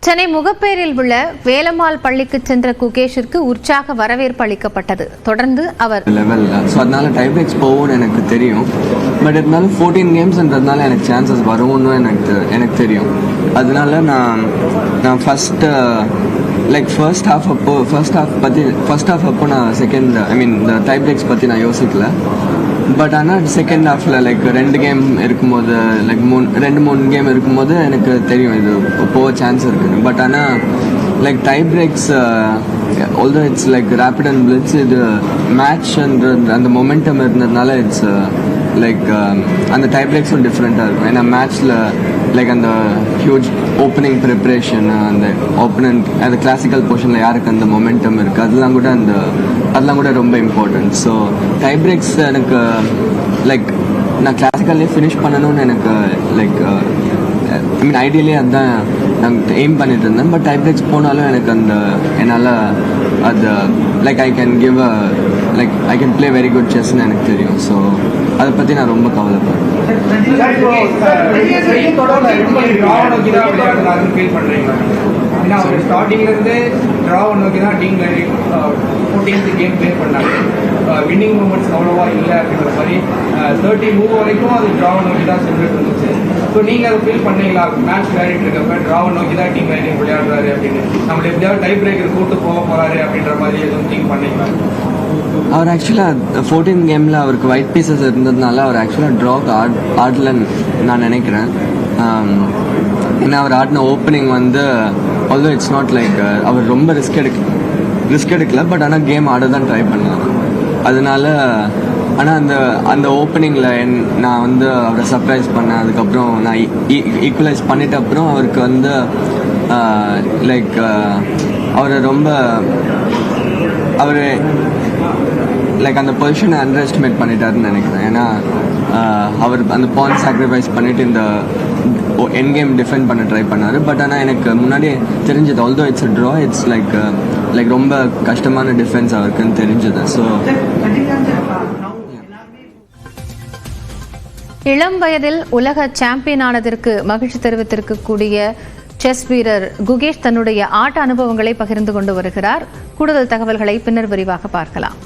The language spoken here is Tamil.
சென்னை முகப்பேரில் உள்ள வேலம்மாள் பள்ளிக்கு சென்ற குகேஷிற்கு உற்சாக வரவேற்பு அளிக்கப்பட்டது. தொடர்ந்து அவர் அதனால டை பிரேக்ஸ் போகும்னு எனக்கு தெரியும். பட் இருந்தாலும் 14 கேம்ஸ்ன்றதுனால எனக்கு சான்சஸ் வரும்னு எனக்கு தெரியும். அதனால நான் ஃபர்ஸ்ட் ஹாஃப் அப்போ நான் செகண்ட் இந்த டை பிரேக்ஸ் பற்றி நான் யோசிக்கல. பட் ஆனால் செகண்ட் ஹாஃபில் ரெண்டு கேம் இருக்கும்போது ரெண்டு மூணு கேம் இருக்கும்போது எனக்கு தெரியும் இது போக சான்ஸ் இருக்குன்னு. பட் ஆனால் tie breaks although it's rapid and blitz, இது மேட்ச்ன்ற அந்த மொமெண்டம் இருந்ததுனால இட்ஸ் அந்த டை பிரேக்ஸும் டிஃப்ரெண்ட்டாக இருக்கும். ஏன்னா மேட்ச்சில் அந்த ஹியூஜ் ஓப்பனிங் ப்ரிப்ரேஷன், அந்த ஓப்பனண்ட் அந்த கிளாசிக்கல் போர்ஷனில் யாருக்கு அந்த மொமெண்டம் இருக்குது அதெல்லாம் கூட ரொம்ப இம்பார்ட்டன்ட். ஸோ டை பிரேக்ஸ் எனக்கு நான் கிளாசிக்கல்லே ஃபினிஷ் பண்ணணும்னு எனக்கு ஐடியலி அதுதான் நான் எய்ம் பண்ணிட்டு இருந்தேன். பட் டை பிரேக்ஸ் போனாலும் எனக்கு என்னால் அது I can give I can play very good செஸ்ன்னு எனக்கு தெரியும். ஸோ அதை பற்றி நான் ரொம்ப கவலைப்படுறேன். ஸ்டார்டிங்லேருந்து ட்ராவை நோக்கி தான் டீம் 14th கேம் ப்ளே பண்ணாங்க. வின்னிங் மூமெண்ட்ஸ் அவ்வளோவா இல்லை அப்படின்ற மாதிரி 30 மூவ் வரைக்கும் அது ட்ராவை நோக்கி தான் சென்றுட்டு இருந்துச்சு. ஸோ நீங்கள் அதை ஃபீல் பண்ணீங்களா? மேட்ச் விளையாடிட்டு இருக்கப்ப ட்ராவை நோக்கி தான் டீம் விளையாடுறாரு அப்படின்னு, நம்மளை எப்படியாவது டை பிரேக்கர் கூட்டு போக போகிறாரு அப்படின்ற மாதிரி எதுவும் திங்க் பண்ணீங்களா? அவர் ஆக்சுவலாக 14 கேமில் அவருக்கு ஒயிட் பீசஸ் இருந்ததுனால அவர் ஆக்சுவலாக ட்ராக்கு ஆடலன்னு நான் நினைக்கிறேன். ஏன்னா அவர் ஆடின ஓப்பனிங் ஆல்தோ இட்ஸ் நாட் அவர் ரொம்ப ரிஸ்க் எடுக்கல. பட் ஆனால் கேம் ஆட தான் ட்ரை பண்ணார். அதனால ஆனால் அந்த ஓப்பனிங்கில் நான் அவரை சர்ப்ரைஸ் பண்ணேன். அதுக்கப்புறம் நான் ஈக்குவலைஸ் பண்ணிட்ட அப்புறம் அவருக்கு அவர் அந்த பொசிஷனை அண்டர் எஸ்டிமேட் பண்ணிட்டாருன்னு நினைக்கிறேன். ஏன்னா அவர் அந்த பாயிண்ட் சாக்ரிஃபைஸ் பண்ணிட்டு இந்த என் கேம் டிஃபெண்ட் பண்ண ட்ரை பண்ணார். பட் ஆனால் எனக்கு முன்னாடியே தெரிஞ்சது, ஆல்தோ இட்ஸ் ட்ரா, இட்ஸ் ரொம்ப கஷ்டமான டிஃபென்ஸ் அவருக்குன்னு தெரிஞ்சது. ஸோ இளம் வயதில் உலக சாம்பியன் ஆனதற்கு மகிழ்ச்சி தெரிவித்திருக்கக்கூடிய செஸ் வீரர் குகேஷ் தன்னுடைய ஆட்ட அனுபவங்களை பகிர்ந்து கொண்டு வருகிறார். கூடுதல் தகவல்களை பின்னர் விரிவாக பார்க்கலாம்.